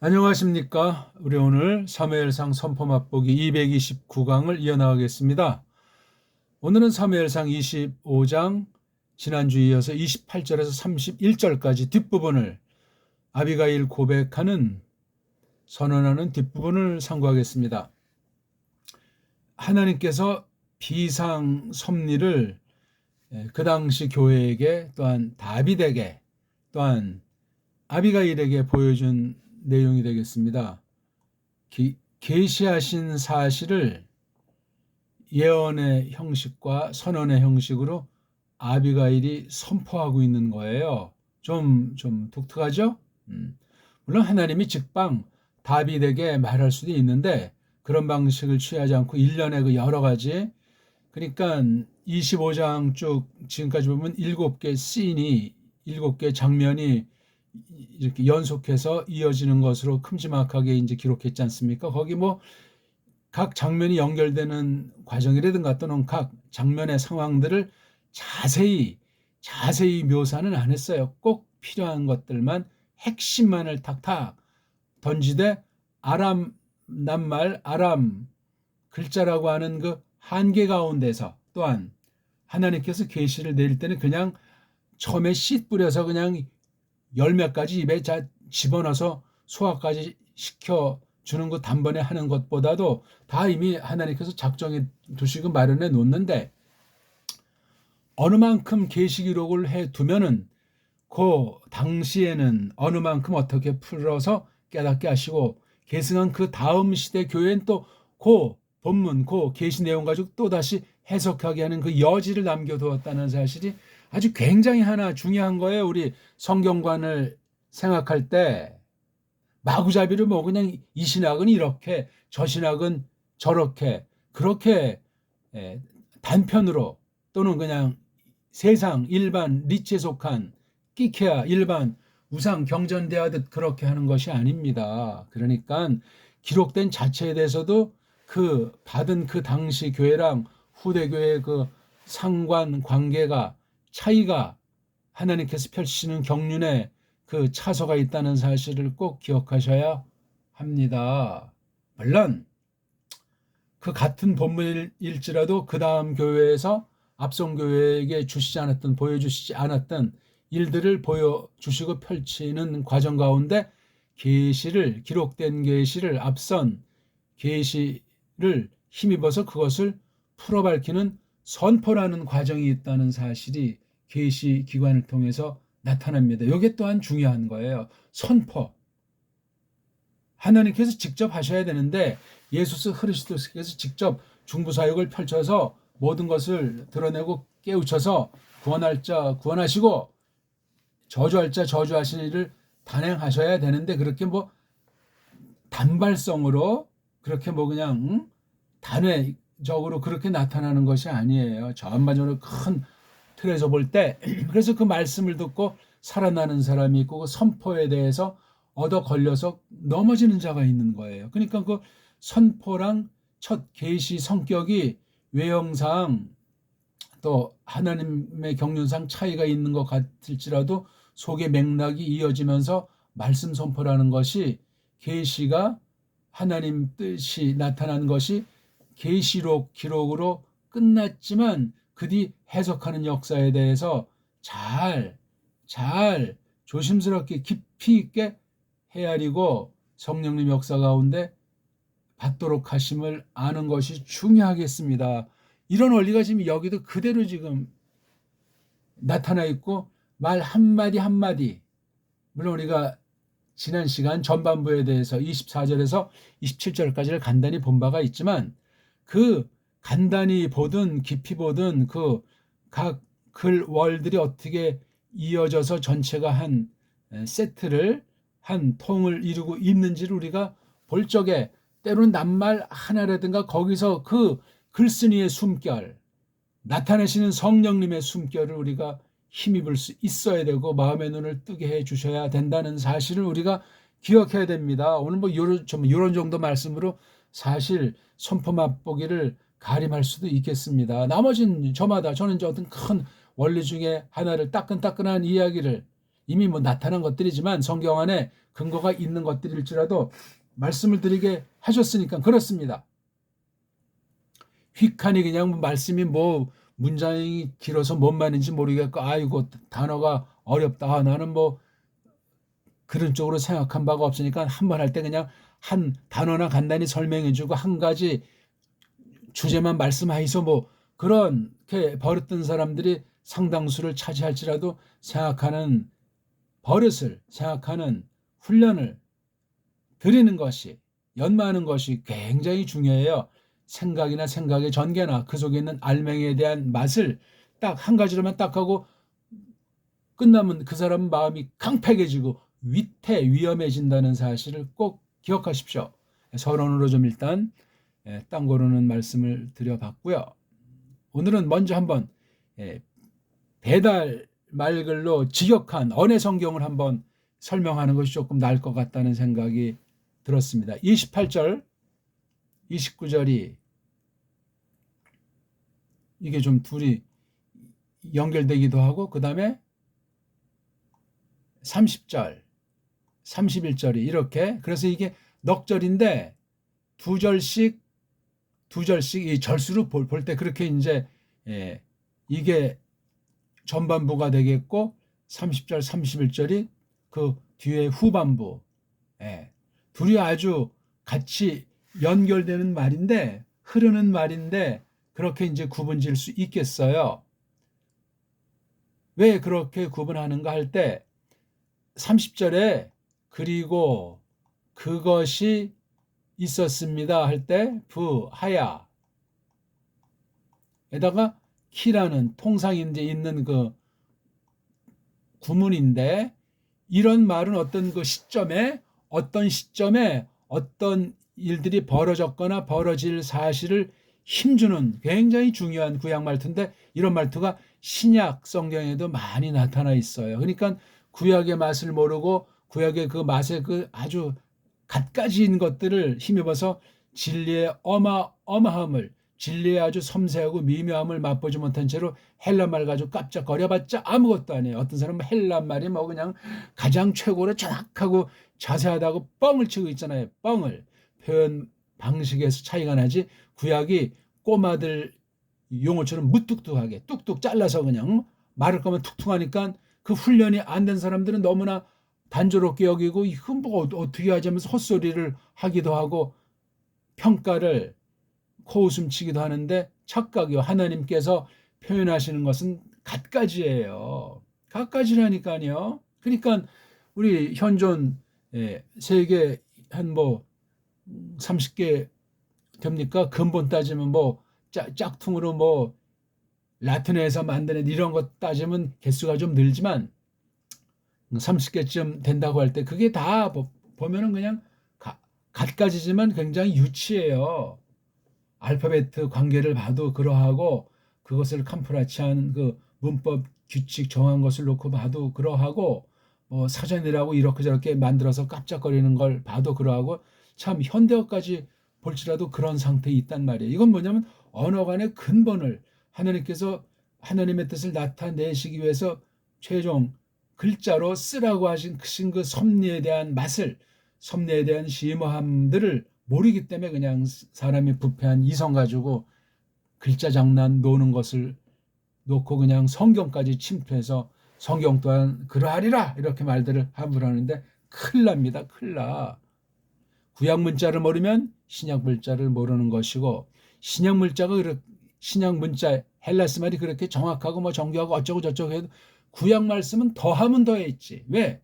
안녕하십니까. 우리 오늘 사무엘상 선포 맛보기 229강을 이어나가겠습니다. 오늘은 사무엘상 25장 지난주에 이어서 28절에서 31절까지 뒷부분을 아비가일 고백하는 선언하는 뒷부분을 상고하겠습니다. 하나님께서 비상 섭리를 그 당시 교회에게 또한 다윗에게 또한 아비가일에게 보여준 내용이 되겠습니다. 계시하신 사실을 예언의 형식과 선언의 형식으로 아비가일이 선포하고 있는 거예요. 좀 독특하죠? 물론 하나님이 직방 다윗에게 말할 수도 있는데 그런 방식을 취하지 않고 일련의 그 여러 가지, 그러니까 25장 쭉 지금까지 보면 7개 씬이 7개 장면이 이렇게 연속해서 이어지는 것으로 큼지막하게 이제 기록했지 않습니까? 거기 뭐 각 장면이 연결되는 과정이라든가 또는 각 장면의 상황들을 자세히 묘사는 안 했어요. 꼭 필요한 것들만 핵심만을 탁탁 던지되 아람 낱말 아람 글자라고 하는 그 한계 가운데서 또한 하나님께서 계시를 내릴 때는 그냥 처음에 씨 뿌려서 그냥 열매까지 입에 집어넣어서 소화까지 시켜주는 것 단번에 하는 것보다도 다 이미 하나님께서 작정해 두시고 마련해 놓는데 어느 만큼 계시 기록을 해두면은 그 당시에는 어느 만큼 어떻게 풀어서 깨닫게 하시고 계승한 그 다음 시대 교회는 또 그 본문 그 계시 내용 가지고 또 다시 해석하게 하는 그 여지를 남겨두었다는 사실이 아주 굉장히 하나 중요한 거예요. 우리 성경관을 생각할 때 마구잡이로 뭐 그냥 이 신학은 이렇게 저 신학은 저렇게 그렇게 단편으로 또는 그냥 세상 일반 리치에 속한 끼케야 일반 우상 경전대하듯 그렇게 하는 것이 아닙니다. 그러니까 기록된 자체에 대해서도 그 받은 그 당시 교회랑 후대 교회의 그 상관 관계가 차이가 하나님께서 펼치시는 경륜에 그 차소가 있다는 사실을 꼭 기억하셔야 합니다. 물론 그 같은 본문일지라도 그 다음 교회에서 앞선 교회에게 주시지 않았던 보여주시지 않았던 일들을 보여주시고 펼치는 과정 가운데 계시를 기록된 계시를 앞선 계시를 힘입어서 그것을 풀어 밝히는 선포라는 과정이 있다는 사실이 계시 기관을 통해서 나타납니다. 이게 또한 중요한 거예요. 선포. 하나님께서 직접 하셔야 되는데 예수 그리스도께서 직접 중보사역을 펼쳐서 모든 것을 드러내고 깨우쳐서 구원할 자 구원하시고 저주할 자 저주하시는 일을 단행하셔야 되는데 그렇게 뭐 단발성으로 그렇게 뭐 그냥 단회적으로 그렇게 나타나는 것이 아니에요. 전반적으로 큰 틀에서 볼 때 그래서 그 말씀을 듣고 살아나는 사람이 있고 그 선포에 대해서 얻어 걸려서 넘어지는 자가 있는 거예요. 그러니까 그 선포랑 첫 계시 성격이 외형상 또 하나님의 경륜상 차이가 있는 것 같을지라도 속의 맥락이 이어지면서 말씀 선포라는 것이 계시가 하나님 뜻이 나타난 것이 계시록 기록으로 끝났지만 그 뒤 해석하는 역사에 대해서 잘 조심스럽게 깊이 있게 헤아리고 성령님 역사 가운데 받도록 하심을 아는 것이 중요하겠습니다. 이런 원리가 지금 여기도 그대로 지금 나타나 있고 말 한마디 한마디, 물론 우리가 지난 시간 전반부에 대해서 24절에서 27절까지를 간단히 본 바가 있지만 그 간단히 보든 깊이 보든 그 각 글 월들이 어떻게 이어져서 전체가 한 세트를 한 통을 이루고 있는지를 우리가 볼 적에 때로는 낱말 하나라든가 거기서 그 글쓴이의 숨결 나타내시는 성령님의 숨결을 우리가 힘입을 수 있어야 되고 마음의 눈을 뜨게 해 주셔야 된다는 사실을 우리가 기억해야 됩니다. 오늘 뭐 이런 정도 말씀으로 사실 선포 맛보기를 가림할 수도 있겠습니다. 나머지는 저는 어떤 큰 원리 중에 하나를 따끈따끈한 이야기를 이미 뭐 나타난 것들이지만 성경 안에 근거가 있는 것들일지라도 말씀을 드리게 하셨으니까 그렇습니다. 휙하니 그냥 말씀이 뭐 문장이 길어서 뭔 말인지 모르겠고 아이고 단어가 어렵다. 나는 뭐 그런 쪽으로 생각한 바가 없으니까 한 번 할 때 그냥 한 단어나 간단히 설명해주고 한 가지 주제만 말씀하이소 뭐 그렇게 버릇된 사람들이 상당수를 차지할지라도 생각하는 버릇을 생각하는 훈련을 드리는 것이 연마하는 것이 굉장히 중요해요. 생각이나 생각의 전개나 그 속에 있는 알맹이에 대한 맛을 딱 한 가지로만 딱 하고 끝나면 그 사람 마음이 강팍해지고 위험해진다는 사실을 꼭 기억하십시오. 서론으로 좀 일단 땅 고르는 말씀을 드려봤고요. 오늘은 먼저 한번 배달 말글로 직역한 언해 성경을 한번 설명하는 것이 조금 나을 것 같다는 생각이 들었습니다. 28절, 29절이 이게 좀 둘이 연결되기도 하고 그 다음에 30절, 31절이 이렇게 그래서 이게 넉절인데 두 절씩 이 절수로 볼 때 그렇게 이제 이게 전반부가 되겠고 30절, 31절이 그 뒤에 후반부 둘이 아주 같이 연결되는 말인데 흐르는 말인데 그렇게 이제 구분 지을 수 있겠어요. 왜 그렇게 구분하는가 할 때 30절에 그리고 그것이 있었습니다 할 때 부하야 에다가 키라는 통상인데 있는 그 구문인데 이런 말은 어떤 시점에 어떤 일들이 벌어졌거나 벌어질 사실을 힘주는 굉장히 중요한 구약 말투인데 이런 말투가 신약 성경에도 많이 나타나 있어요. 그러니까 구약의 맛을 모르고 구약의 그 맛의 그 아주 갖가지인 것들을 힘입어서 진리의 어마어마함을 진리의 아주 섬세하고 미묘함을 맛보지 못한 채로 헬라말 가지고 깜짝거려봤자 아무것도 아니에요. 어떤 사람은 헬라말이 뭐 그냥 가장 최고로 정확하고 자세하다고 뻥을 치고 있잖아요. 뻥을. 표현 방식에서 차이가 나지 구약이 꼬마들 용어처럼 무뚝뚝하게 뚝뚝 잘라서 그냥 말을 거면 툭툭하니까 그 훈련이 안 된 사람들은 너무나 단조롭게 여기고 이건 뭐 어떻게 하자면서 헛소리를 하기도 하고 평가를 코웃음 치기도 하는데 착각이요. 하나님께서 표현하시는 것은 갖가지예요. 갖가지라니까요. 그러니까 우리 현존 세계 한 뭐 30개 됩니까? 근본 따지면 뭐 짝퉁으로 뭐 라틴어에서 만드는 이런 것 따지면 개수가 좀 늘지만 30개쯤 된다고 할 때 그게 다 보면은 그냥 갖가지지만 굉장히 유치해요. 알파벳 관계를 봐도 그러하고 그것을 캄프라치한 그 문법 규칙 정한 것을 놓고 봐도 그러하고 뭐 사전이라고 이렇게 저렇게 만들어서 깜짝거리는 걸 봐도 그러하고 참 현대어까지 볼지라도 그런 상태에 있단 말이에요. 이건 뭐냐면 언어 간의 근본을 하나님께서 하나님의 뜻을 나타내시기 위해서 최종 글자로 쓰라고 하신 그 섭리에 대한 맛을 섭리에 대한 심오함들을 모르기 때문에 그냥 사람이 부패한 이성 가지고 글자 장난 노는 것을 놓고 그냥 성경까지 침투해서 성경 또한 그러하리라 이렇게 말들을 함부로 하는데 큰일 납니다. 큰일 나. 구약 문자를 모르면 신약 문자를 모르는 것이고 신약 문자 헬라스 말이 그렇게 정확하고 뭐 정교하고 어쩌고 저쩌고 해도 구약 말씀은 더하면 더했지. 왜?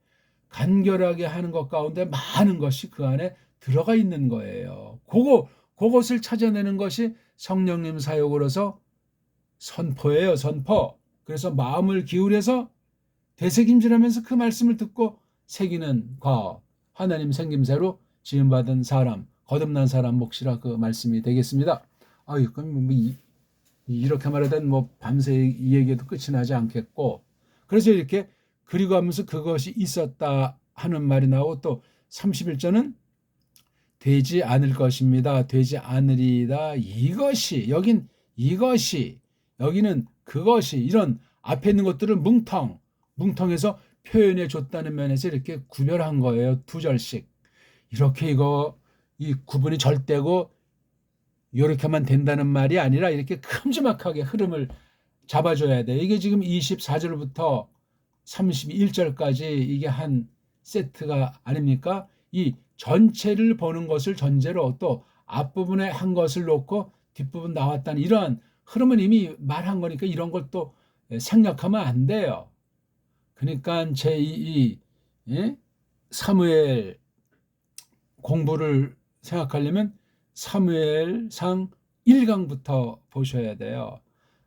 간결하게 하는 것 가운데 많은 것이 그 안에 들어가 있는 거예요. 그것을 찾아내는 것이 성령님 사역으로서 선포예요. 선포. 그래서 마음을 기울여서 되새김질하면서 그 말씀을 듣고 새기는 하나님 생김새로 지음받은 사람, 거듭난 사람 몫이라 그 말씀이 되겠습니다. 그럼 뭐 이렇게 말하다 뭐 밤새 이 얘기도 끝이 나지 않겠고 그래서 이렇게 그리고 하면서 그것이 있었다 하는 말이 나오고 또 31절은 되지 않을 것입니다. 되지 않으리다. 여기는 그것이 이런 앞에 있는 것들을 뭉텅해서 표현해 줬다는 면에서 이렇게 구별한 거예요. 두 절씩. 이렇게 이 구분이 절대고 이렇게만 된다는 말이 아니라 이렇게 큼지막하게 흐름을 잡아줘야 돼. 이게 지금 24절부터 31절까지 이게 한 세트가 아닙니까? 이 전체를 보는 것을 전제로 또 앞부분에 한 것을 놓고 뒷부분 나왔다는 이러한 흐름은 이미 말한 거니까 이런 걸 또 생략하면 안 돼요. 그러니까 제2 사무엘 공부를 생각하려면 사무엘상 1강부터 보셔야 돼요.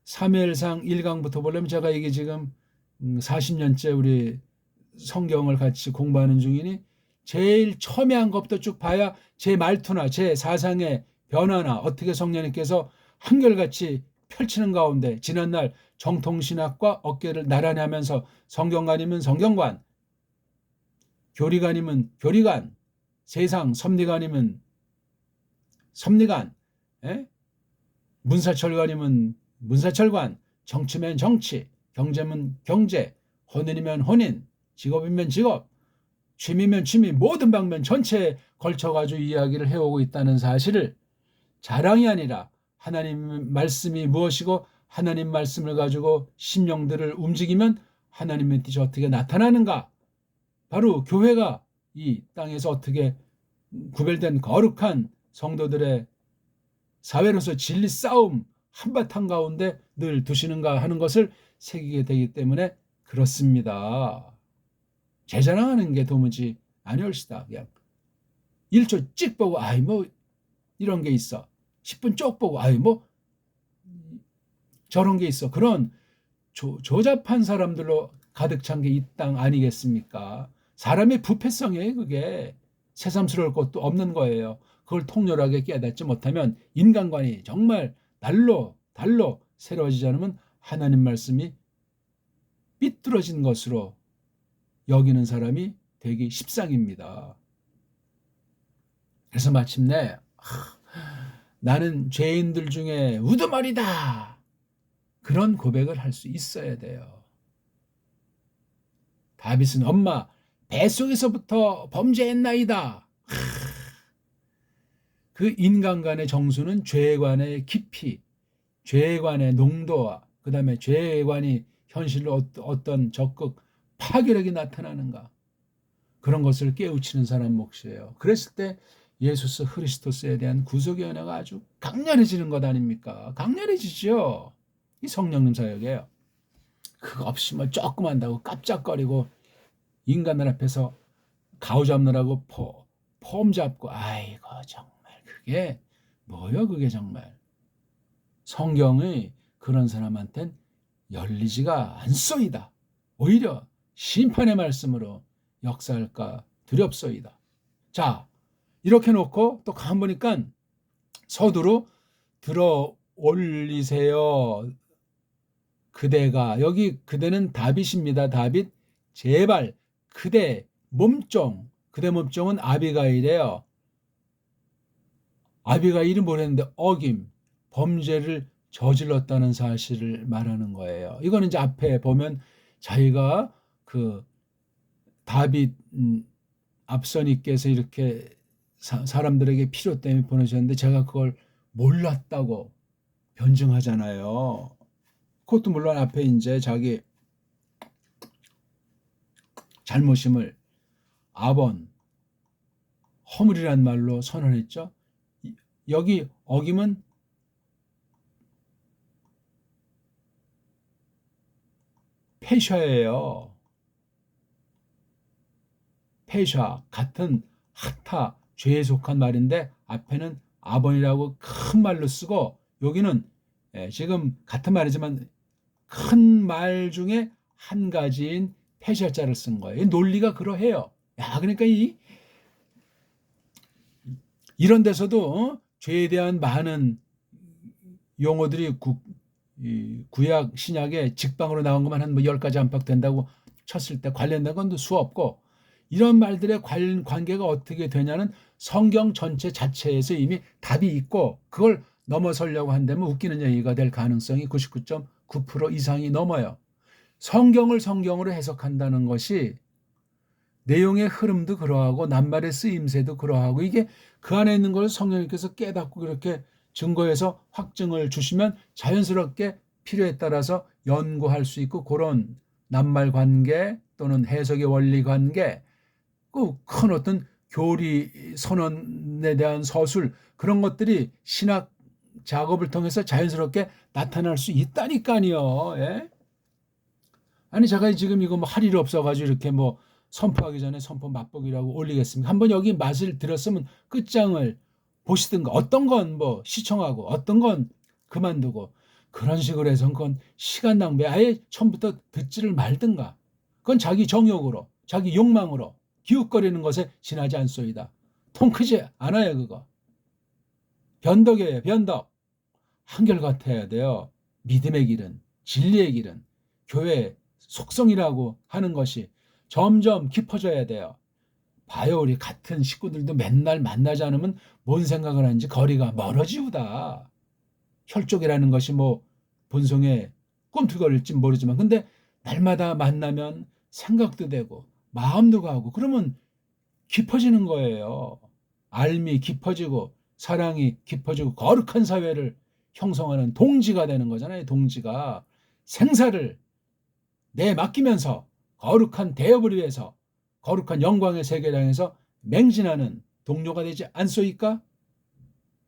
사무엘상 1강부터 보려면 제가 이게 지금 40년째 우리 성경을 같이 공부하는 중이니 제일 처음에 한 것부터 쭉 봐야 제 말투나 제 사상의 변화나 어떻게 성령님께서 한결같이 펼치는 가운데 지난날 정통신학과 어깨를 나란히 하면서 성경관이면 성경관, 교리관이면 교리관, 세상 섭리관이면 섭리관, 문사철관이면 문사철관, 정치면 정치, 경제면 경제, 혼인이면 혼인, 직업이면 직업, 취미면 취미, 모든 방면 전체에 걸쳐가지고 이야기를 해오고 있다는 사실을 자랑이 아니라 하나님 말씀이 무엇이고 하나님 말씀을 가지고 심령들을 움직이면 하나님의 뜻이 어떻게 나타나는가? 바로 교회가 이 땅에서 어떻게 구별된 거룩한 성도들의 사회로서 진리 싸움 한바탕 가운데 늘 두시는가 하는 것을 새기게 되기 때문에 그렇습니다. 제 자랑하는 게 도무지 아니올시다. 그냥 1초 찍 보고 아이 뭐 이런 게 있어. 10분 쪽 보고 아이 뭐 저런 게 있어. 그런 조잡한 사람들로 가득 찬 게 이 땅 아니겠습니까? 사람의 부패성이에요. 그게 새삼스러울 것도 없는 거예요. 그걸 통렬하게 깨닫지 못하면 인간관이 정말 달로 새로워지지 않으면 하나님 말씀이 삐뚤어진 것으로 여기는 사람이 되기 십상입니다. 그래서 마침내 나는 죄인들 중에 우두머리다. 그런 고백을 할 수 있어야 돼요. 다윗은 엄마 뱃속에서부터 범죄했나이다. 그 인간 간의 정수는 죄에 관의 깊이, 죄에 관의 농도와 그 다음에 죄에 관이 현실로 어떤 적극 파괴력이 나타나는가. 그런 것을 깨우치는 사람 몫이에요. 그랬을 때 예수 그리스도에 대한 구속의 은혜가 아주 강렬해지는 것 아닙니까? 강렬해지죠. 이 성령님 사역이에요. 그거 없이 뭐 조금 한다고 깜짝거리고 인간들 앞에서 가오 잡느라고 폼 잡고 아이고 정말 그게 뭐요 그게 정말. 성경이 그런 사람한텐 열리지가 않소이다. 오히려 심판의 말씀으로 역사할까 두렵소이다. 자, 이렇게 놓고 또 가만 보니까 서두로 들어 올리세요. 그대가 여기 그대는 다윗입니다. 다윗 제발 그대 몸종 그대 몸종은 아비가일이에요. 아비가일이 뭐랬는데 어김 범죄를 저질렀다는 사실을 말하는 거예요. 이거는 이제 앞에 보면 자기가 그 다윗 앞선이께서 이렇게 사람들에게 필요 때문에 보내셨는데 제가 그걸 몰랐다고 변증하잖아요. 그것도 물론 앞에 이제 자기 잘못임을 아본 허물이란 말로 선언했죠. 여기 어김은 페샤예요. 페샤 같은 하타 죄에 속한 말인데 앞에는 아본이라고 큰 말로 쓰고 여기는 지금 같은 말이지만 큰 말 중에 한 가지인 페샤자를 쓴 거예요. 논리가 그러해요. 야, 그러니까 이런 데서도 죄에 대한 많은 용어들이 구약 신약에 직방으로 나온 것만 한 10가지 안팎 된다고 쳤을 때 관련된 건 수 없고 이런 말들의 관계가 어떻게 되냐는 성경 전체 자체에서 이미 답이 있고 그걸 넘어서려고 한다면 웃기는 얘기가 될 가능성이 99.9% 이상이 넘어요. 성경을 성경으로 해석한다는 것이 내용의 흐름도 그러하고 낱말의 쓰임새도 그러하고 이게 그 안에 있는 걸 성령님께서 깨닫고 그렇게 증거해서 확증을 주시면 자연스럽게 필요에 따라서 연구할 수 있고 그런 낱말 관계 또는 해석의 원리 관계 그 큰 어떤 교리 선언에 대한 서술 그런 것들이 신학 작업을 통해서 자연스럽게 나타날 수 있다니까요. 예? 아니 제가 지금 이거 뭐 할 일 없어가지고 이렇게 뭐 선포하기 전에 선포 맛보기라고 올리겠습니다. 한번 여기 맛을 들었으면 끝장을 보시든가 어떤 건 뭐 시청하고 어떤 건 그만두고 그런 식으로 해서 그건 시간 낭비 아예 처음부터 듣지를 말든가 그건 자기 정욕으로 자기 욕망으로 기웃거리는 것에 지나지 않소이다. 통 크지 않아요 그거. 변덕이에요 변덕. 한결같아야 돼요. 믿음의 길은 진리의 길은 교회의 속성이라고 하는 것이 점점 깊어져야 돼요. 봐요 우리 같은 식구들도 맨날 만나지 않으면 뭔 생각을 하는지 거리가 멀어지우다. 혈족이라는 것이 뭐 본성에 꿈틀거릴지 모르지만 근데 날마다 만나면 생각도 되고 마음도 가고 그러면 깊어지는 거예요. 알미 깊어지고 사랑이 깊어지고 거룩한 사회를 형성하는 동지가 되는 거잖아요. 동지가 생사를 내맡기면서 거룩한 대업을 위해서 거룩한 영광의 세계를 향해서 맹진하는 동료가 되지 않소이까?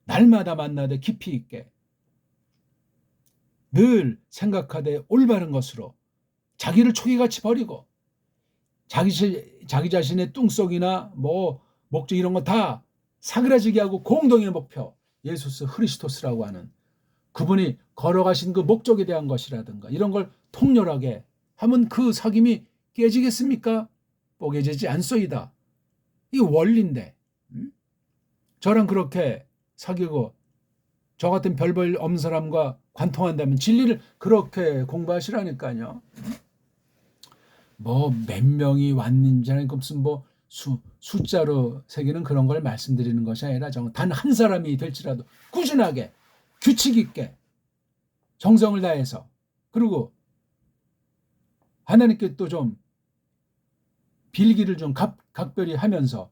날마다 만나되 깊이 있게 늘 생각하되 올바른 것으로 자기를 초기같이 버리고 자기 자신의 뚱속이나 뭐 목적 이런 거 다 사그라지게 하고 공동의 목표 예수스 크리스토스라고 하는 그분이 걸어가신 그 목적에 대한 것이라든가 이런 걸 통렬하게 하면 그 사귐이 깨지겠습니까? 뽀개지지 않소이다. 이 원리인데 저랑 그렇게 사귀고 저 같은 별볼 없는 사람과 관통한다면 진리를 그렇게 공부하시라니까요. 뭐 몇 명이 왔는지는 무슨 뭐 숫자로 새기는 그런 걸 말씀드리는 것이 아니라 단 한 사람이 될지라도 꾸준하게 규칙 있게 정성을 다해서 그리고 하나님께 또 좀 빌기를 좀 각별히 하면서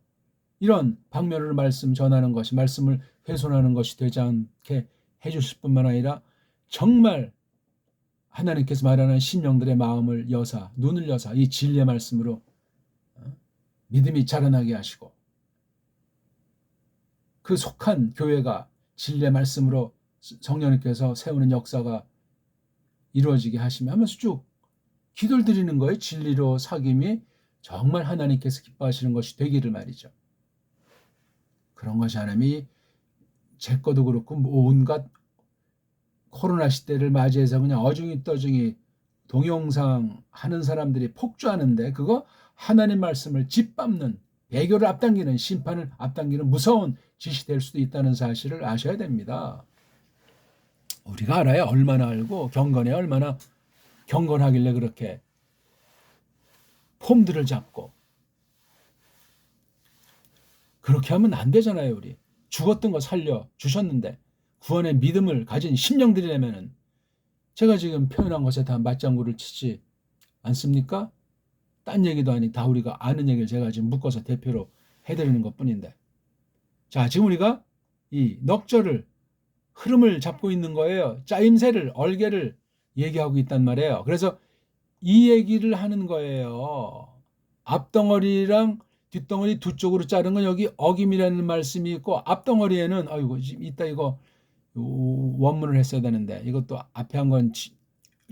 이런 방면으로 말씀 전하는 것이 말씀을 훼손하는 것이 되지 않게 해주실 뿐만 아니라 정말 하나님께서 말하는 신령들의 마음을 여사 눈을 여사 이 진리의 말씀으로 믿음이 자라나게 하시고 그 속한 교회가 진리의 말씀으로 성령님께서 세우는 역사가 이루어지게 하시며 하면서 쭉 기도를 드리는 거예요. 진리로 사귐이 정말 하나님께서 기뻐하시는 것이 되기를 말이죠. 그런 것이 하나님이 제 것도 그렇고 온갖 코로나 시대를 맞이해서 그냥 어중이 떠중이 동영상 하는 사람들이 폭주하는데 그거 하나님 말씀을 짓밟는 배교를 앞당기는 심판을 앞당기는 무서운 짓이 될 수도 있다는 사실을 아셔야 됩니다. 우리가 알아요. 얼마나 알고 경건해 얼마나 경건하길래 그렇게 폼들을 잡고 그렇게 하면 안 되잖아요. 우리 죽었던 거 살려 주셨는데 구원의 믿음을 가진 심령들이라면은 제가 지금 표현한 것에 다 맞장구를 치지 않습니까? 딴 얘기도 아니 다 우리가 아는 얘기를 제가 지금 묶어서 대표로 해드리는 것뿐인데 자 지금 우리가 이 넉절을 흐름을 잡고 있는 거예요. 짜임새를 얼개를 얘기하고 있단 말이에요. 그래서 이 얘기를 하는 거예요. 앞덩어리랑 뒷덩어리 두 쪽으로 자른 건 여기 어김이라는 말씀이 있고 앞덩어리에는 아이고 이따 이거 원문을 했어야 되는데 이것도 앞에 한 건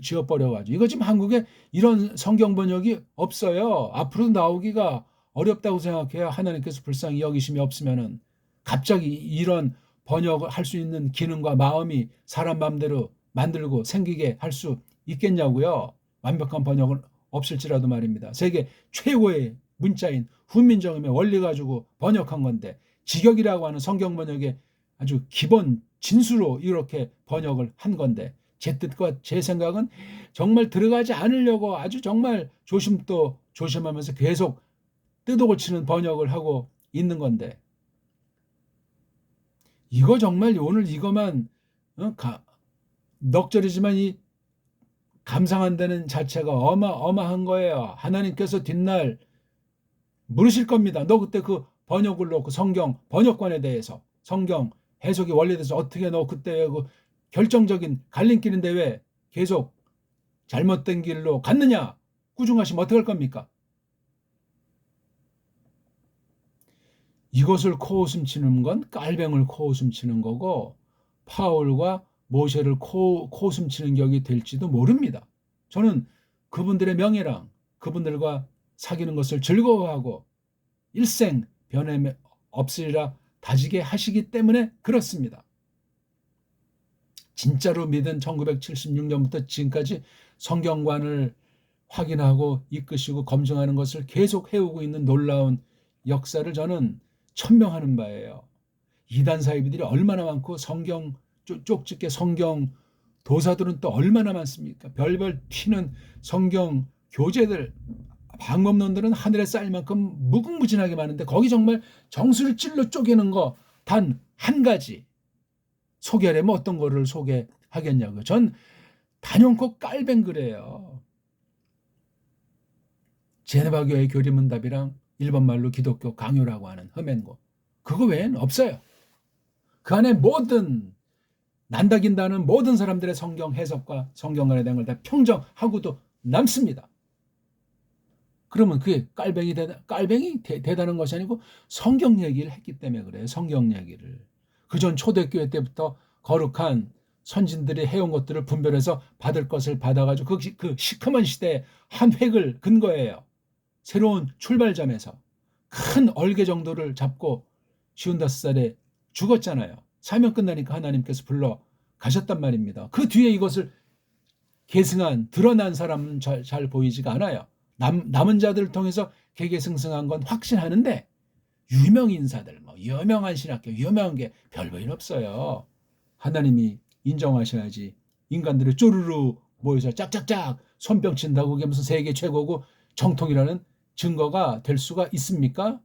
지워버려가지고 이거 지금 한국에 이런 성경 번역이 없어요. 앞으로 나오기가 어렵다고 생각해요. 하나님께서 불쌍히 여기심이 없으면은 갑자기 이런 번역을 할 수 있는 기능과 마음이 사람 마음대로 만들고 생기게 할 수 있겠냐고요. 완벽한 번역은 없을지라도 말입니다. 세계 최고의 문자인 훈민정음의 원리 가지고 번역한 건데 직역이라고 하는 성경 번역의 아주 기본 진수로 이렇게 번역을 한 건데 제 뜻과 제 생각은 정말 들어가지 않으려고 아주 정말 조심도 조심하면서 계속 뜨독을 치는 번역을 하고 있는 건데 이거 정말 오늘 이거만 넉절이지만 이 감상한다는 자체가 어마어마한 거예요. 하나님께서 뒷날 물으실 겁니다. 너 그때 그 번역을 놓고 성경 번역관에 대해서 성경 해석의 원리에 대해서 어떻게 너 그때 그 결정적인 갈림길인데 왜 계속 잘못된 길로 갔느냐? 꾸중하시면 어떡할 겁니까? 이것을 코웃음 치는 건 깔뱅을 코웃음 치는 거고 파울과 모세를 코웃음 치는 격이 될지도 모릅니다. 저는 그분들의 명예랑 그분들과 사귀는 것을 즐거워하고 일생 변함 없으리라 다지게 하시기 때문에 그렇습니다. 진짜로 믿은 1976년부터 지금까지 성경관을 확인하고 이끄시고 검증하는 것을 계속 해오고 있는 놀라운 역사를 저는 천명하는 바예요. 이단 사이비들이 얼마나 많고 성경 쪽집게 성경 도사들은 또 얼마나 많습니까? 별별 튀는 성경 교재들 방법론들은 하늘에 쌓일 만큼 무궁무진하게 많은데 거기 정말 정수를 찔러 쪼개는 거 단 한 가지 소개하려면 어떤 거를 소개하겠냐고요. 전 단연코 깔뱅그래요. 제네바 교회 교리문답이랑 일본 말로 기독교 강요라고 하는 흠앤고 그거 외엔 없어요. 그 안에 모든 난다긴다는 모든 사람들의 성경 해석과 성경관에 대한 걸 다 평정하고도 남습니다. 그러면 그게 깔뱅이 대단한 것이 아니고 성경 얘기를 했기 때문에 그래요. 성경 얘기를. 그전 초대교회 때부터 거룩한 선진들이 해온 것들을 분별해서 받을 것을 받아가지고 그 시커먼 시대에 한 획을 근 거예요. 새로운 출발점에서 큰 얼개 정도를 잡고 55살에 죽었잖아요. 사명 끝나니까 하나님께서 불러 가셨단 말입니다. 그 뒤에 이것을 계승한 드러난 사람은 잘 보이지가 않아요. 남은 자들을 통해서 계계승승한 건 확신하는데 유명 인사들, 유명한 신학교, 유명한 게 별 볼일 없어요. 하나님이 인정하셔야지. 인간들이 쪼르르 모여서 짝짝짝 손뼉 친다고 그게 무슨 세계 최고고 정통이라는 증거가 될 수가 있습니까?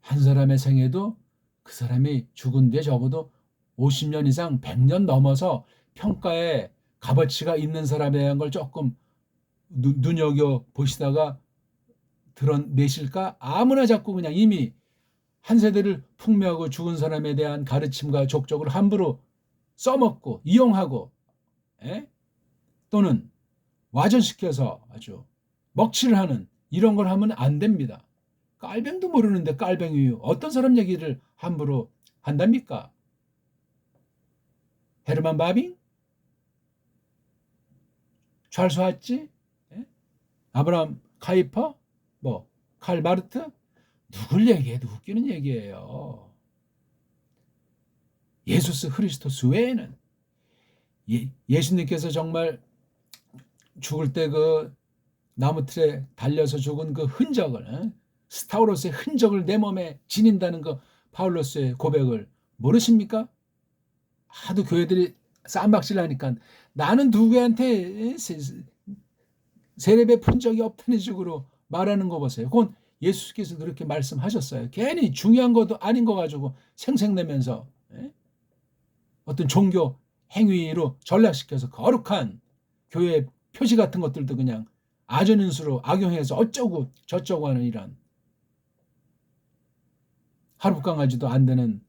한 사람의 생애도 그 사람이 죽은 뒤에 적어도 50년 이상 100년 넘어서 평가에 값어치가 있는 사람에 대한 걸 조금 눈여겨보시다가 드러내실까? 아무나 자꾸 그냥 이미 한 세대를 풍미하고 죽은 사람에 대한 가르침과 족적을 함부로 써먹고 이용하고 또는 와전시켜서 아주 먹칠을 하는 이런 걸 하면 안 됩니다. 깔뱅도 모르는데 깔뱅이 어떤 사람 얘기를 함부로 한답니까? 헤르만 바빙? 찰스 하치? 아브라함 카이퍼? 칼 마르트? 누굴 얘기해도 웃기는 얘기예요. 예수스 크리스토스 외에는 예수님께서 정말 죽을 때 그 나무틀에 달려서 죽은 그 흔적을 스타우로스의 흔적을 내 몸에 지닌다는 그 파울로스의 고백을 모르십니까? 하도 교회들이 쌈박질 하니까 나는 누구한테 세례 베푼 적이 없다는 식으로 말하는 거 보세요. 그건 예수께서 그렇게 말씀하셨어요. 괜히 중요한 것도 아닌 거 가지고 생색내면서 어떤 종교 행위로 전락시켜서 거룩한 교회 표시 같은 것들도 그냥 아전인수로 악용해서 어쩌고 저쩌고 하는 이런 하룻강아지도 안 되는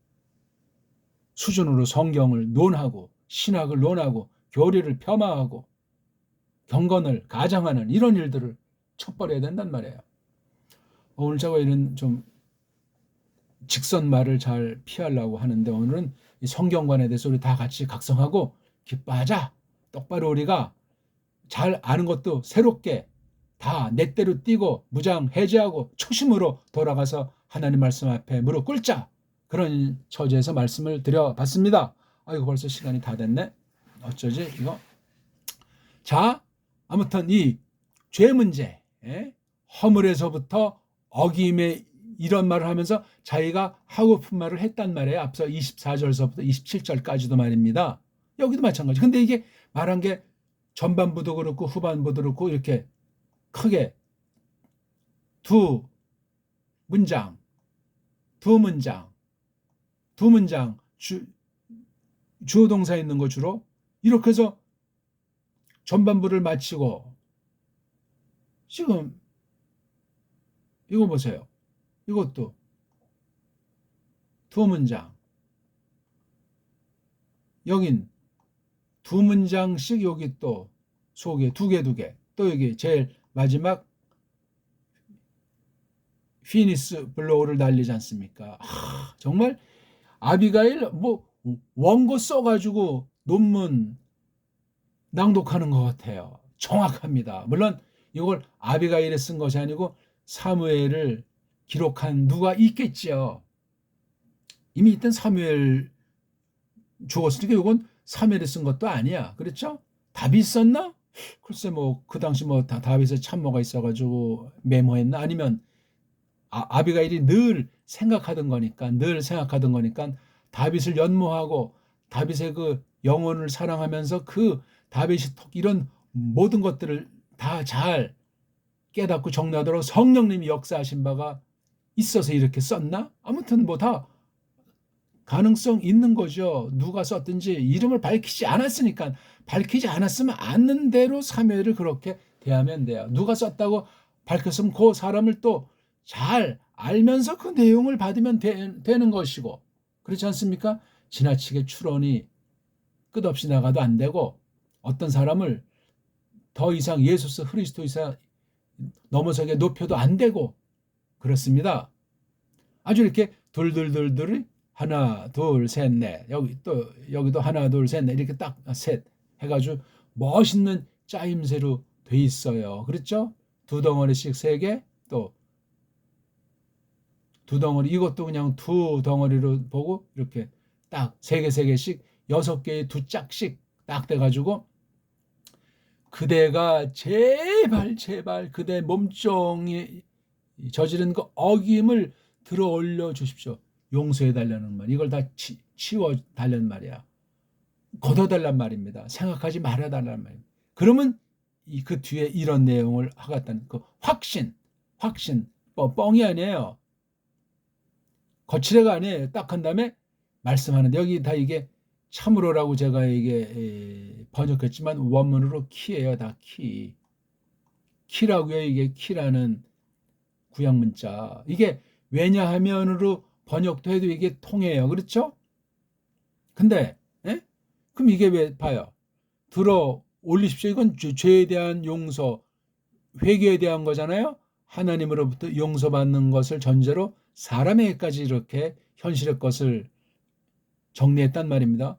수준으로 성경을 논하고 신학을 논하고 교리를 폄하하고 경건을 가장하는 이런 일들을 쳐버려야 된단 말이에요. 오늘 제가 이런 좀 직선 말을 잘 피하려고 하는데 오늘은 이 성경관에 대해서 우리 다 같이 각성하고 기뻐하자. 똑바로 우리가 잘 아는 것도 새롭게 다 내 때로 뛰고 무장 해제하고 초심으로 돌아가서 하나님 말씀 앞에 무릎 꿇자. 그런 처지에서 말씀을 드려봤습니다. 아이고 벌써 시간이 다 됐네. 어쩌지 이거. 자 아무튼 이 죄 문제 허물에서부터 어김에 이런 말을 하면서 자기가 하고픈 말을 했단 말이에요. 앞서 24절서부터 27절까지도 말입니다. 여기도 마찬가지. 근데 이게 말한 게 전반부도 그렇고 후반부도 그렇고 이렇게 크게 두 문장 주어 동사 있는 거 주로 이렇게 해서 전반부를 마치고 지금 이거 보세요. 이것도 두 문장. 여긴 두 문장씩 여기 또 속에 두 개. 또 여기 제일 마지막 피니스 블로우를 날리지 않습니까? 정말 아비가일 뭐 원고 써가지고 논문 낭독하는 것 같아요. 정확합니다. 물론 이걸 아비가일이 쓴 것이 아니고 사무엘을 기록한 누가 있겠죠. 이미 있던 사무엘 죽었으니까 이건 사무엘이 쓴 것도 아니야. 그렇죠? 다윗 썼나? 글쎄 뭐 그 당시 뭐 다윗의 참모가 있어가지고 메모했나? 아니면 아비가일이 늘 생각하던 거니까 다윗을 연모하고 다윗의 그 영혼을 사랑하면서 그 다윗이 이런 모든 것들을 다 잘 깨닫고 정리하도록 성령님이 역사하신 바가 있어서 이렇게 썼나? 아무튼 뭐 다 가능성 있는 거죠. 누가 썼든지 이름을 밝히지 않았으니까 밝히지 않았으면 않는 대로 사무엘을 그렇게 대하면 돼요. 누가 썼다고 밝혔으면 그 사람을 또 잘 알면서 그 내용을 받으면 되는 것이고 그렇지 않습니까? 지나치게 추론이 끝없이 나가도 안 되고 어떤 사람을 더 이상 예수 그리스도 이상 넘어서게 높여도 안 되고 그렇습니다. 아주 이렇게 둘 하나 둘셋넷 여기도 하나 둘셋넷 이렇게 딱 셋 해가지고 멋있는 짜임새로 돼 있어요. 그렇죠? 두 덩어리씩 세 개 또 두 덩어리 이것도 그냥 두 덩어리로 보고 이렇게 딱 세 개씩 6개의 두 짝씩 딱 돼가지고 그대가 제발 그대 몸종이 저지른 그 어김을 들어 올려 주십시오. 용서해 달라는 말. 이걸 다 치워 달라는 말이야. 걷어 달란 말입니다. 생각하지 말아 달라는 말입니다. 그러면 그 뒤에 이런 내용을 하겠다는 그 확신 뻥이 아니에요. 거칠애가 아니에요. 딱 한 다음에 말씀하는데 여기 다 이게 참으로라고 제가 이게 번역했지만 원문으로 키예요. 다 키. 키라고요. 이게 키라는 구약문자. 이게 왜냐하면으로 번역도 해도 이게 통해요. 그렇죠? 근데 그럼 이게 왜 봐요. 들어 올리십시오. 이건 죄에 대한 용서, 회개에 대한 거잖아요. 하나님으로부터 용서받는 것을 전제로 사람에게까지 이렇게 현실의 것을 정리했단 말입니다.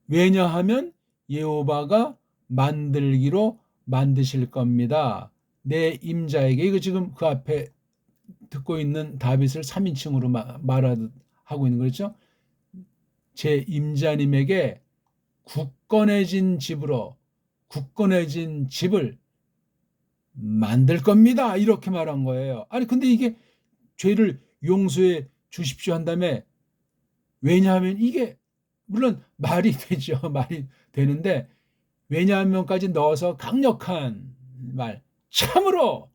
왜냐하면 여호와가 만들기로 만드실 겁니다. 내 임자에게 이거 지금 그 앞에 듣고 있는 다윗을 3인칭으로 말하고 있는 거죠. 제 임자님에게 굳건해진 집을 만들 겁니다. 이렇게 말한 거예요. 아니 근데 이게 죄를 용서해 주십시오 한 다음에 왜냐하면 이게 물론 말이 되죠. 말이 되는데 왜냐하면까지 넣어서 강력한 말 참으로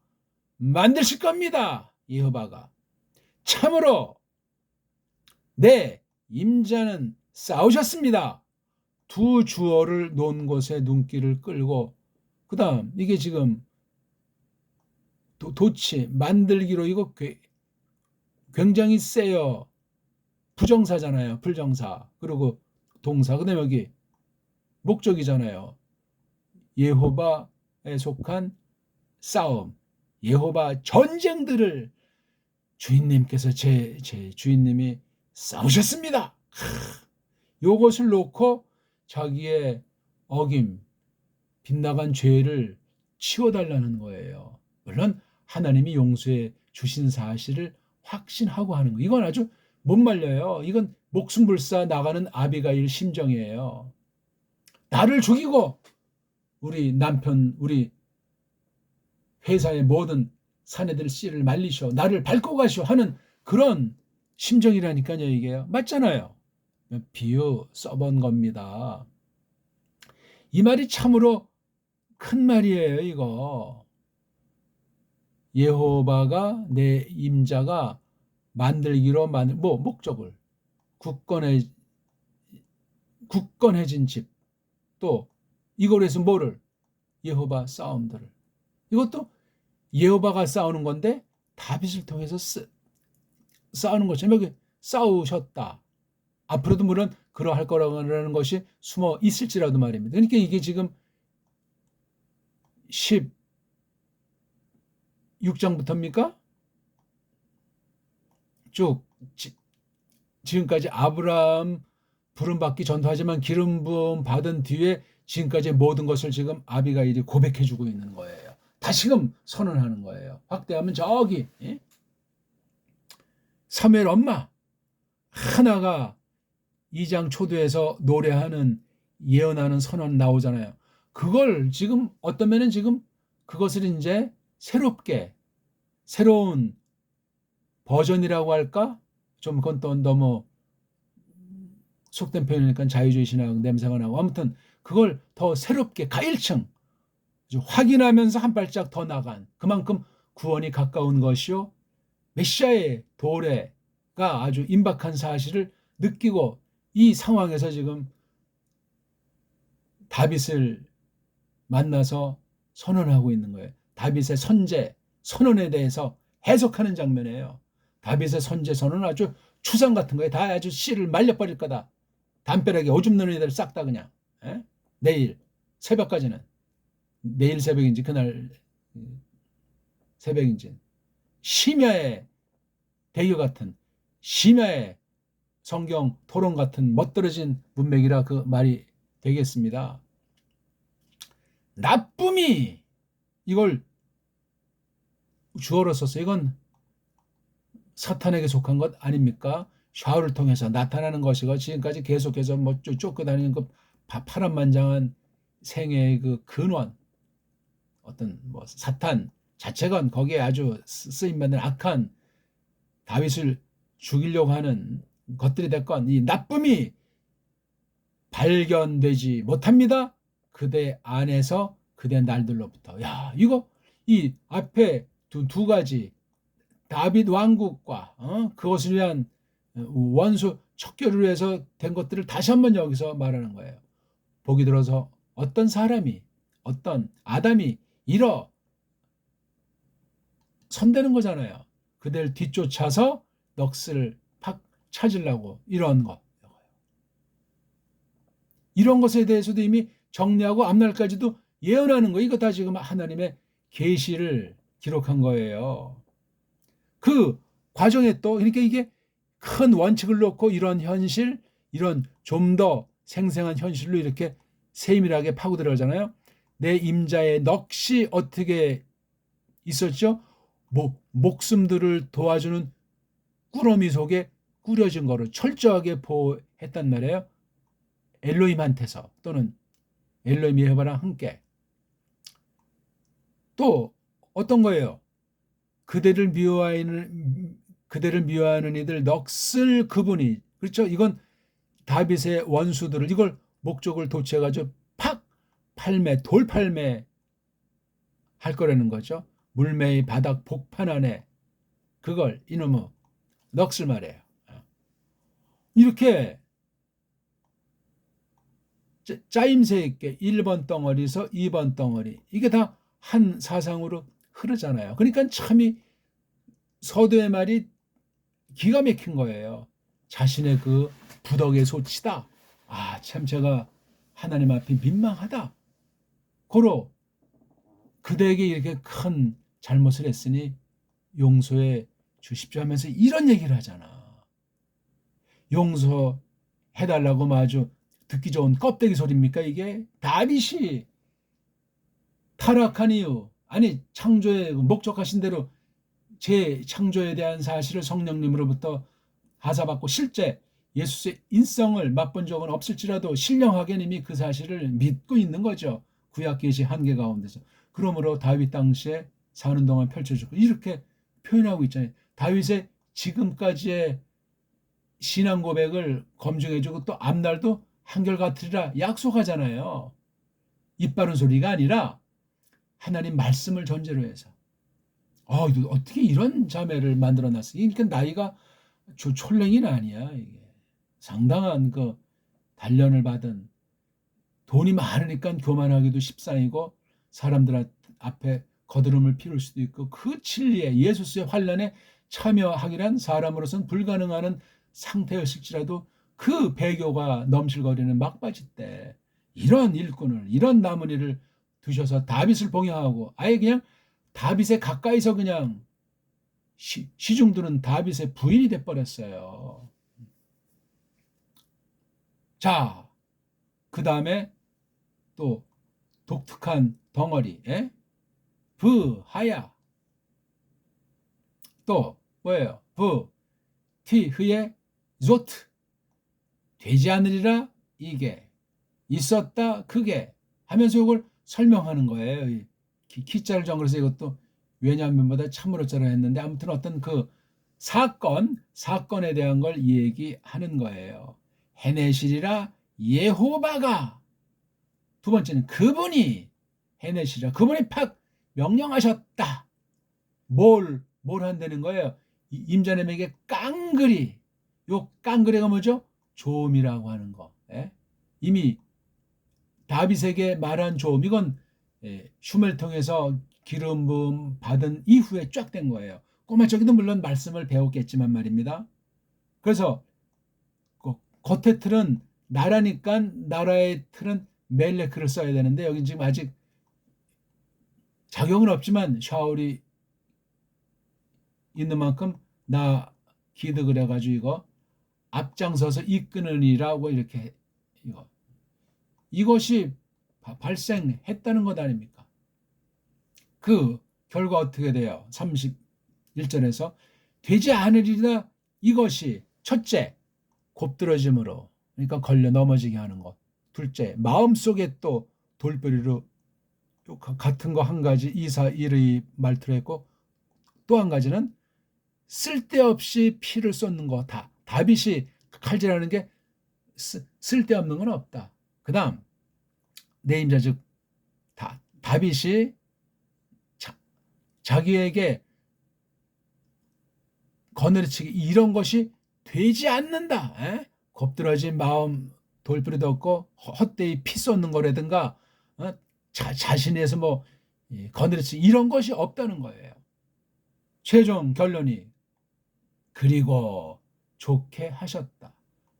만드실 겁니다. 여호와가 참으로 내 임자는 싸우셨습니다. 두 주어를 놓은 곳에 눈길을 끌고 그 다음 이게 지금 도치 만들기로 이거 굉장히 세요. 부정사잖아요. 불정사 그리고 동사 그 다음에 여기 목적이잖아요. 여호와에 속한 싸움 여호와 전쟁들을 주인님께서 제 주인님이 싸우셨습니다. 요것을 놓고 자기의 어김 빗나간 죄를 치워달라는 거예요. 물론 하나님이 용서해 주신 사실을 확신하고 하는 거. 이건 아주 못 말려요. 이건 목숨불사 나가는 아비가일 심정이에요. 나를 죽이고 우리 남편 우리 회사의 모든 사내들 씨를 말리셔 나를 밟고 가시오 하는 그런 심정이라니까요. 이게 맞잖아요. 비유 써본 겁니다. 이 말이 참으로 큰 말이에요. 이거 여호와가 내 임자가 만들기로 목적을 굳건해진 집 또 이걸 해서 뭐를 여호와 싸움들을. 이것도 여호와가 싸우는 건데 다윗을 통해서 싸우는 것처럼 여기 싸우셨다. 앞으로도 물론 그러할 거라는 것이 숨어 있을지라도 말입니다. 그러니까 이게 지금 16장부터입니까? 쭉 지금까지 아브라함 부름받기 전도하지만 기름 부음 받은 뒤에 지금까지 모든 것을 지금 아비가일이 고백해주고 있는 거예요. 다시금 선언하는 거예요. 확대하면 저기 사무엘 엄마 하나가 2장 초두에서 노래하는 예언하는 선언 나오잖아요. 그걸 지금 어떤 면은 지금 그것을 이제 새롭게 새로운 버전이라고 할까? 좀 그건 또 너무 속된 표현이니까 자유주의 신학 냄새가 나고 아무튼 그걸 더 새롭게 가일층 확인하면서 한 발짝 더 나간 그만큼 구원이 가까운 것이요 메시아의 도래가 아주 임박한 사실을 느끼고 이 상황에서 지금 다윗을 만나서 선언하고 있는 거예요. 다윗의 선제 선언에 대해서 해석하는 장면이에요. 다윗의 선제 선언은 아주 추상 같은 거예요. 다 아주 씨를 말려버릴 거다. 담벼락에 오줌 누는 애들 싹 다 그냥 내일 새벽까지는 내일 새벽인지 그날 새벽인지 심야의 대교 같은 심야의 성경 토론 같은 멋들어진 문맥이라 그 말이 되겠습니다. 나쁨이 이걸 주어로 썼어요. 이건 사탄에게 속한 것 아닙니까? 샤울을 통해서 나타나는 것이고 지금까지 계속해서 뭐 쫓겨다니는 그 파란만장한 생애의 그 근원 어떤 뭐 사탄 자체건 거기에 아주 쓰임받는 악한 다윗을 죽이려고 하는 것들이 됐건 이 나쁨이 발견되지 못합니다. 그대 안에서 그대 날들로부터. 야 이거 이 앞에 두 가지 다윗 왕국과 그것을 위한 원수 척결을 위해서 된 것들을 다시 한번 여기서 말하는 거예요. 보기 들어서 어떤 사람이 어떤 아담이 일어 선대는 거잖아요. 그들 뒤쫓아서 넋을 팍 찾으려고 이런 것. 이런 것에 대해서도 이미 정리하고 앞날까지도 예언하는 거. 이거 다 지금 하나님의 계시를 기록한 거예요. 그 과정에 또 그러니까 이게 큰 원칙을 놓고 이런 현실, 이런 좀 더 생생한 현실로 이렇게 세밀하게 파고 들어가잖아요. 내 임자의 넋이 어떻게 있었죠? 목숨들을 도와주는 꾸러미 속에 꾸려진 거를 철저하게 보호했단 말이에요. 엘로힘한테서 또는 엘로힘 여호와랑 함께. 또 어떤 거예요? 그대를 미워하는 이들 넋을 그분이 그렇죠? 이건 다윗의 원수들을 이걸 목적을 도취해가지고 팍 팔매 돌팔매 할 거라는 거죠. 물매의 바닥 복판 안에 그걸 이놈의 넋을 말해요. 이렇게 짜임새 있게 1번 덩어리에서 2번 덩어리 이게 다 한 사상으로 흐르잖아요. 그러니까 참이 서두의 말이 기가 막힌 거예요. 자신의 그 부덕의 소치다. 아, 참 제가 하나님 앞에 민망하다. 고로 그대에게 이렇게 큰 잘못을 했으니 용서해 주십시오 하면서 이런 얘기를 하잖아. 용서해달라고 아주 듣기 좋은 껍데기 소리입니까 이게? 다윗이 타락한 이유 아니 창조에 목적하신 대로 제 창조에 대한 사실을 성령님으로부터 하사받고 실제 예수의 인성을 맛본 적은 없을지라도 신령하게 이미 그 사실을 믿고 있는 거죠. 구약 계시 한계 가운데서. 그러므로 다윗 당시에 사는 동안 펼쳐주고 이렇게 표현하고 있잖아요. 다윗의 지금까지의 신앙 고백을 검증해주고 또 앞날도 한결같으리라 약속하잖아요. 입 바른 소리가 아니라 하나님 말씀을 전제로 해서 어떻게 이런 자매를 만들어놨어? 그러니까 나이가 촐랭이는 아니야. 이게 상당한 그 단련을 받은 돈이 많으니까 교만하기도 십상이고 사람들 앞에 거드름을 피울 수도 있고 그 진리에 예수스의 환란에 참여하기란 사람으로서는 불가능한 상태였을지라도 그 배교가 넘실거리는 막바지 때 이런 일꾼을 이런 나무니를 두셔서 다윗을 봉양하고 아예 그냥 다윗에 가까이서 그냥 시중들은 다윗의 부인이 돼버렸어요. 자, 그 다음에 또 독특한 덩어리, 하야. 또 뭐예요? 티흐의 조트. 되지 않으리라 이게 있었다 그게 하면서 이걸 설명하는 거예요. 기자를 정글에서 이것도 왜냐면보다 참으로자로 했는데 아무튼 어떤 그 사건에 대한 걸 얘기하는 거예요. 해내시리라 예호바가. 두 번째는 그분이 해내시리라. 그분이 팍 명령하셨다. 뭘 한다는 거예요? 임자님에게 깡그리. 요 깡그리가 뭐죠? 조음이라고 하는 거. 이미 다윗에게 말한 조음. 이건 슈멜 통해서 기름 부음 받은 이후에 쫙 된 거예요. 꼬마저기도 물론 말씀을 배웠겠지만 말입니다. 그래서 겉의 틀은 나라니까 나라의 틀은 멜레크를 써야 되는데 여기 지금 아직 작용은 없지만 샤울이 있는 만큼 나 기득을 해가지고 이거 앞장서서 이끄느니라고 이렇게 이것이 발생했다는 것 아닙니까? 그 결과 어떻게 돼요? 31절에서 되지 않으리라 이것이 첫째 곱들어짐으로 그러니까 걸려 넘어지게 하는 것. 둘째 마음속에 또 돌부리로 같은 거 한 가지 이의 말투로 했고 또 한 가지는 쓸데없이 피를 쏟는 거. 다윗이 칼질하는 게 쓸데없는 건 없다. 그 다음 내 임자 즉 다윗이 자기에게 거느리치기 이런 것이 되지 않는다. 곱들어진 마음 돌부리도 없고 헛되이 피 쏟는 거라든가 자신에서 뭐 거느리치기 이런 것이 없다는 거예요. 최종 결론이 그리고 좋게 하셨다.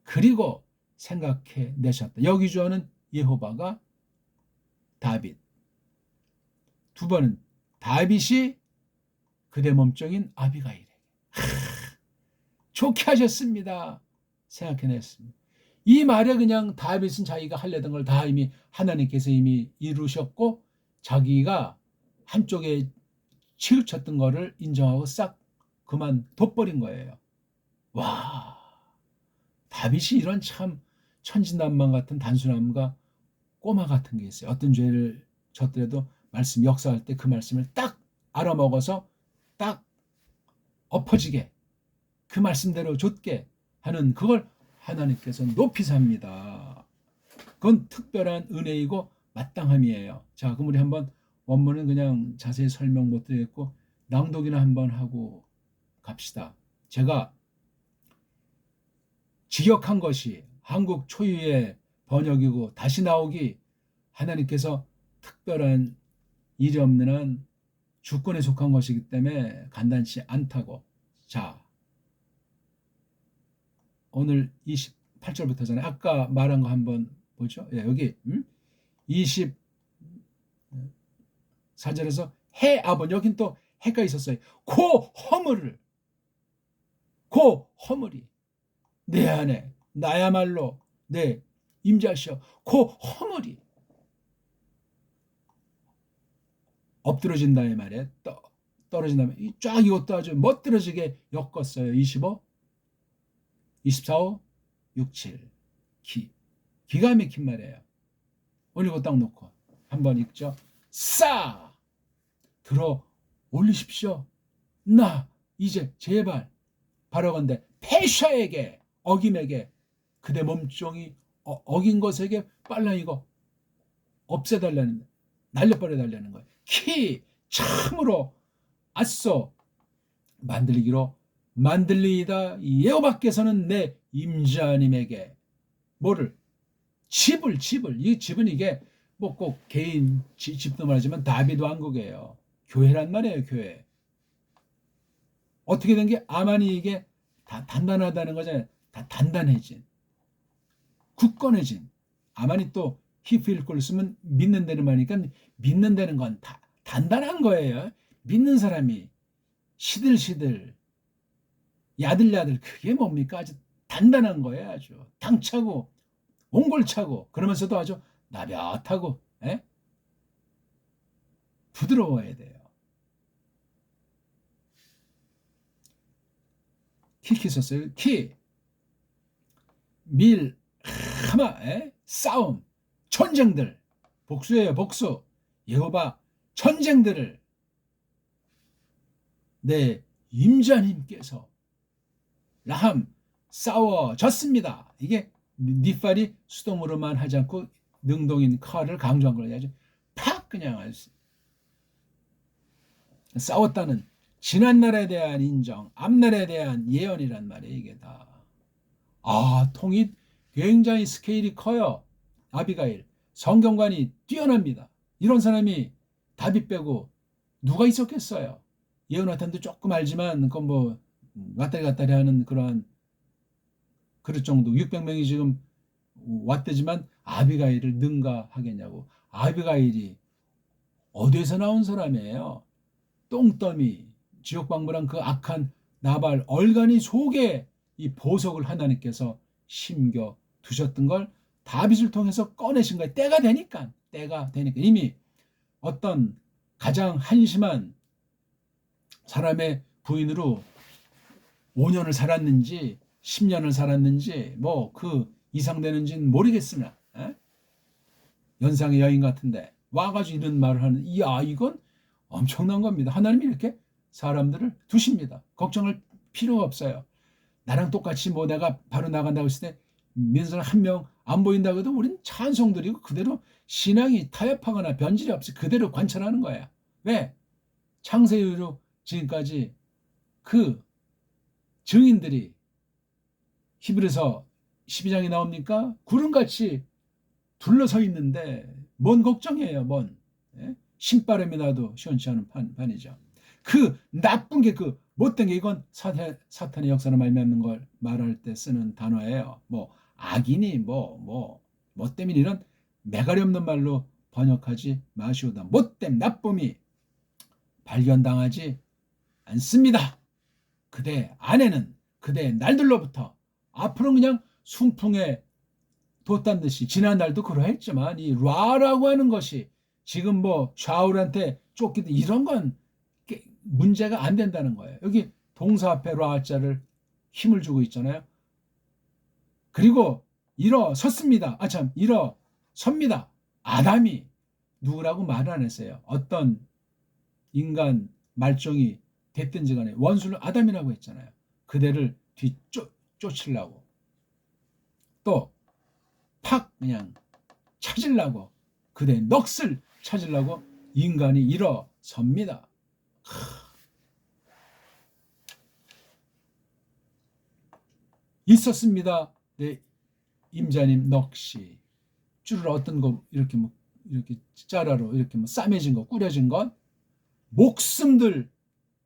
그리고 생각해 내셨다. 여기 주어는 예호바가 다윗. 두 번은 다윗이 그대 몸종인 아비가일에게 좋게 하셨습니다. 생각해냈습니다. 이 말에 그냥 다윗은 자기가 하려던 걸 다 이미 하나님께서 이미 이루셨고 자기가 한쪽에 치우쳤던 거를 인정하고 싹 그만 돋버린 거예요. 와, 다윗이 이런 참 천진난만 같은 단순함과 꼬마 같은 게 있어요. 어떤 죄를 졌더라도 말씀 역사할 때 그 말씀을 딱 알아먹어서 딱 엎어지게 그 말씀대로 좇게 하는 그걸 하나님께서 높이 삽니다. 그건 특별한 은혜이고 마땅함이에요. 자, 그럼 우리 한번 원문은 그냥 자세히 설명 못 드리겠고 낭독이나 한번 하고 갑시다. 제가 직역한 것이 한국 초유의 번역이고 다시 나오기 하나님께서 특별한 일이 없는 한 주권에 속한 것이기 때문에 간단치 않다고. 자, 오늘 28절부터잖아요. 아까 말한 거 한번 보죠. 여기 24절에서 해 아본 여긴 또 해가 있었어요. 고 허물이 내 안에 나야말로 내 임자시여 고 허물이 엎드러진다의 말에 떨어진다면 쫙 이것도 아주 멋들어지게 엮었어요. 25, 24, 5, 6, 7 기가 막힌 말이에요. 오늘 이거 딱 놓고 한번 읽죠. 싸 들어 올리십시오. 나 이제 제발 바라건대 패샤에게 어김에게 그대 몸종이 어긴 것에게 빨라 이거 없애달라는 날려버려달라는 거예요. 키 참으로 아쏘 만들리이다 예호밖에서는 내 임자님에게 뭐를 집을 이 집은 이게 뭐 꼭 개인 집도 말하지만 다비도 왕국이에요. 교회란 말이에요, 교회. 어떻게 된 게 아만이 이게 다 단단하다는 거잖아요. 다 단단해진, 굳건해진. 아만이 또 히브리어를 쓰면 믿는다는 말이니까 믿는다는 건 다 단단한 거예요. 믿는 사람이 시들시들 야들야들 그게 뭡니까? 아주 단단한 거예요. 아주 당차고 옹골차고 그러면서도 아주 나긋하고 부드러워야 돼요. 키 썼어요. 키, 밀, 하마, 싸움, 전쟁들, 복수예요. 복수. 여호와 전쟁들을 내 임자님께서 라함 싸워졌습니다. 이게 니팔이 수동으로만 하지 않고 능동인 칼을 강조한 거예요. 아주 팍 그냥 싸웠다는 지난날에 대한 인정, 앞날에 대한 예언이란 말이에요. 이게 다. 통이 굉장히 스케일이 커요. 아비가일. 성경관이 뛰어납니다. 이런 사람이 다윗 빼고 누가 있었겠어요. 예호나탄도 조금 알지만 그건 뭐 왔다리 갔다리 하는 그러한 그럴 정도 600명이 지금 왔대지만 아비가일을 능가하겠냐고. 아비가일이 어디에서 나온 사람이에요? 똥더미 지옥방문한 그 악한 나발 얼간이 속에 이 보석을 하나님께서 심겨 두셨던 걸 다윗을 통해서 꺼내신 거예요. 때가 되니까 이미 어떤 가장 한심한 사람의 부인으로 5년을 살았는지 10년을 살았는지 뭐 그 이상 되는지는 모르겠으나 연상의 여인 같은데 와가지고 이런 말을 하는 이건 엄청난 겁니다. 하나님이 이렇게 사람들을 두십니다. 걱정할 필요가 없어요. 나랑 똑같이 뭐 내가 바로 나간다고 했을 때 민선 한 명 안 보인다고 해도 우리는 찬송드리고 그대로 신앙이 타협하거나 변질이 없이 그대로 관찰하는 거야. 왜? 창세 이후로 지금까지 그 증인들이 히브리서 12장에 나옵니까? 구름같이 둘러서 있는데 뭔 걱정이에요. 신바람이 나도 시원치 않은 판이죠. 그 나쁜 게 그 못된 게 이건 사탄의 역사를 말미암는 걸 말할 때 쓰는 단어예요. 악이니 뭐 때문에 이런 매가리 없는 말로 번역하지 마시오다. 못됨 나쁨이 발견당하지 않습니다. 그대 아내는 그대의 날들로부터 앞으로 그냥 순풍에 돛단 듯이 지난날도 그러했지만 이 라라고 하는 것이 지금 샤울한테 쫓기든 이런 건 문제가 안 된다는 거예요. 여기 동사 앞에 라자를 힘을 주고 있잖아요. 그리고 일어섰습니다. 일어섭니다. 아담이 누구라고 말을 안 했어요. 어떤 인간 말종이 됐든지 간에 원수를 아담이라고 했잖아요. 그대를 쫓으려고 또 팍 그냥 찾으려고 그대 넋을 찾으려고 인간이 일어섭니다. 있었습니다. 내 임자님 넋이 쭈르르 어떤 거 이렇게 짜라로 이렇게 싸매진 거 꾸려진 건 목숨들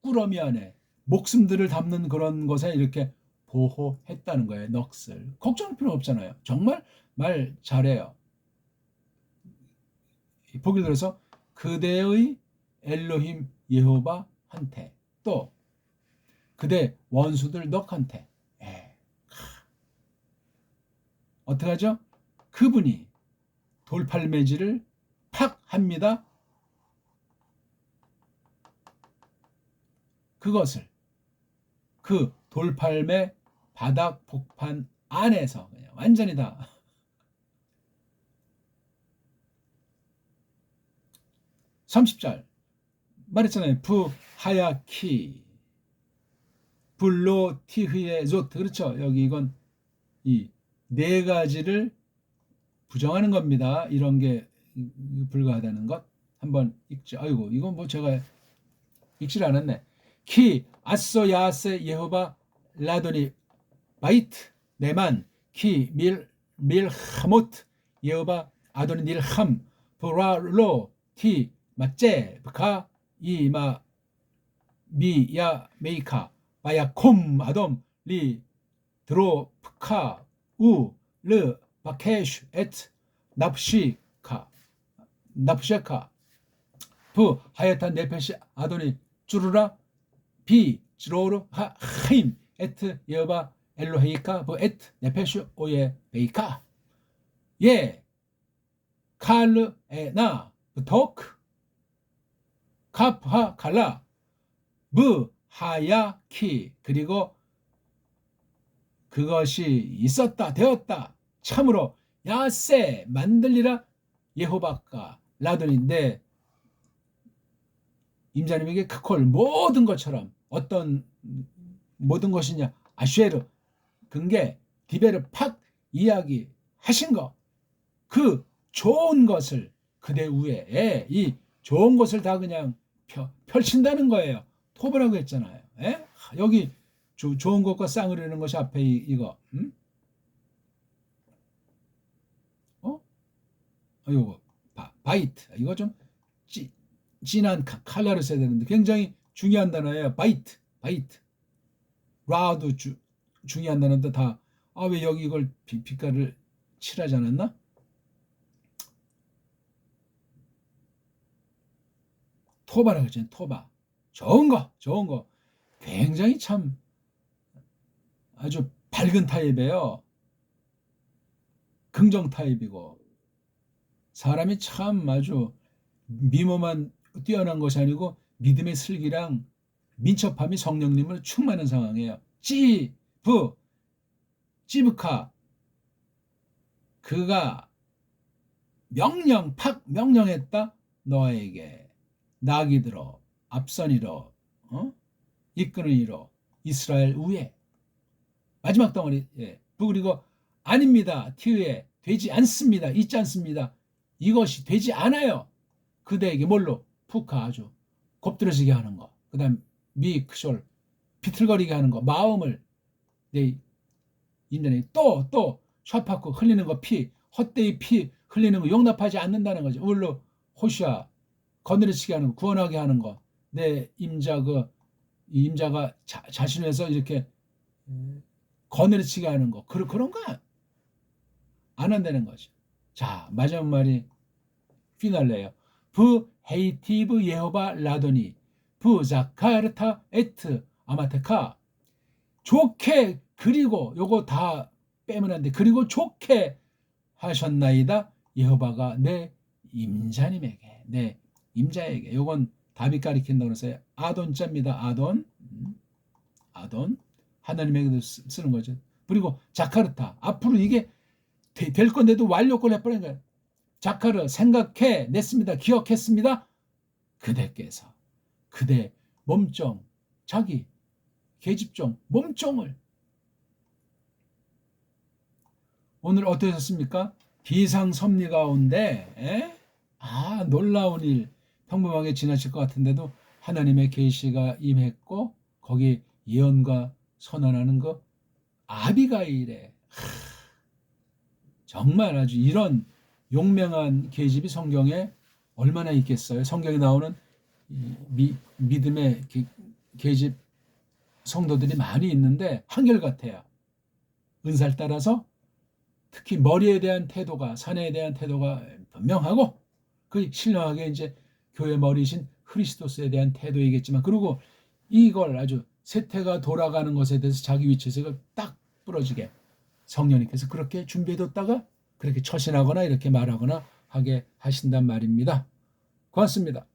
꾸러미 안에 목숨들을 담는 그런 것에 이렇게 보호했다는 거예요. 넋을 걱정할 필요 없잖아요. 정말 말 잘해요. 보기 들어서 그대의 엘로힘 여호와한테 또 그대 원수들 넋한테 어떻게 하죠? 그분이 돌팔매질을 팍 합니다. 그것을 그 돌팔매 바닥 복판 안에서 그냥 완전히 다 (30절) 말했잖아요. 부하야키 블로티흐의 조트 그렇죠. 여기 이건 이 네 가지를 부정하는 겁니다. 이런 게 불가하다는 것 한번 읽죠. 아이고 이건 제가 읽질 않았네. 키 아소 야세 예호바 라도니 바이트 네만 키 밀하모트 예호바 아도니 닐함 브라로 티 마째 카 이마 미야 메이카 바야 콤 아돔 리 드로 프카 우르 바케슈 에트 납시카 납샤카 부 하야탄 네페시 아도니 쭈르라 비 즈로르 하임 에트 여바 엘로헤이카 부 에트 네페슈 오예 베이카 예 칼르 에나 부토크 카프하 칼라 무 하야키 그리고 그것이 있었다 되었다 참으로 야세 만들리라 예호바가 라돈인데 임자님에게 그걸 모든 것처럼 어떤 모든 것이냐 아쉐르 근게 디베르 팍 이야기 하신 거 그 좋은 것을 그대 위에 이 좋은 것을 다 그냥 펼친다는 거예요. 토브라고 했잖아요. 에? 여기 좋은 것과 쌍으려는 것이 앞에 이거 이거 바이트 이거 좀 진한 칼라를 써야 되는데 굉장히 중요한 단어예요. 바이트 라도 중요한 단어인데 다 왜 여기 이걸 빛깔을 칠하지 않았나? 토바라고 했잖아요. 토바 좋은 거 굉장히 참 아주 밝은 타입이에요. 긍정 타입이고 사람이 참 아주 미모만 뛰어난 것이 아니고 믿음의 슬기랑 민첩함이 성령님을 충만한 상황이에요. 찌브카 그가 명령했다 너에게 낙이 들어 앞선이로 이끄는이로 이스라엘 위에 마지막 덩어리 그리고 아닙니다 티에 되지 않습니다 있지 않습니다 이것이 되지 않아요 그대에게 뭘로 푸카 아주 곱들어지게 하는 거 그 다음 미크숄 비틀거리게 하는 거 마음을 내 인간이 또 샤파크 흘리는 거 피 헛되이 피 흘리는 거 용납하지 않는다는 거죠 울로 호시아 거느리치게 하는 거 구원하게 하는 거 내 임자가 자신에서 이렇게 거느리치게 하는 거 그런 거 안 한다는 거죠. 자 마지막 말이 피날레예요. 부 헤이티브 예호바 라도니 부 자카르타 에트 아마테카 좋게 그리고 요거 다 빼면 안 돼. 그리고 좋게 하셨나이다 예호바가 내 임자님에게 내 임자에게 요건 답이 가리킨다고 해서 아돈자입니다. 아돈 하나님에게도 쓰는 거죠. 그리고 자카르타 앞으로 이게 될 건데도 완료권을 해버린 거예요. 자카르 생각해 냈습니다. 기억했습니다. 그대께서 그대 몸종 자기 계집종 몸종을 오늘 어떠셨습니까? 비상섭리 가운데 놀라운 일 평범하게 지나칠 것 같은데도 하나님의 계시가 임했고 거기 예언과 선언하는 거 아비가일의 정말 아주 이런 용맹한 계집이 성경에 얼마나 있겠어요. 성경에 나오는 믿음의 계집 성도들이 많이 있는데 한결같아요. 은사를 따라서 특히 머리에 대한 태도가 사내에 대한 태도가 분명하고 그 신령하게 이제 교회 머리신 그리스도스에 대한 태도이겠지만 그리고 이걸 아주 세태가 돌아가는 것에 대해서 자기 위치에서 이걸 딱 부러지게 성령님께서 그렇게 준비해뒀다가 그렇게 처신하거나 이렇게 말하거나 하게 하신단 말입니다. 고맙습니다.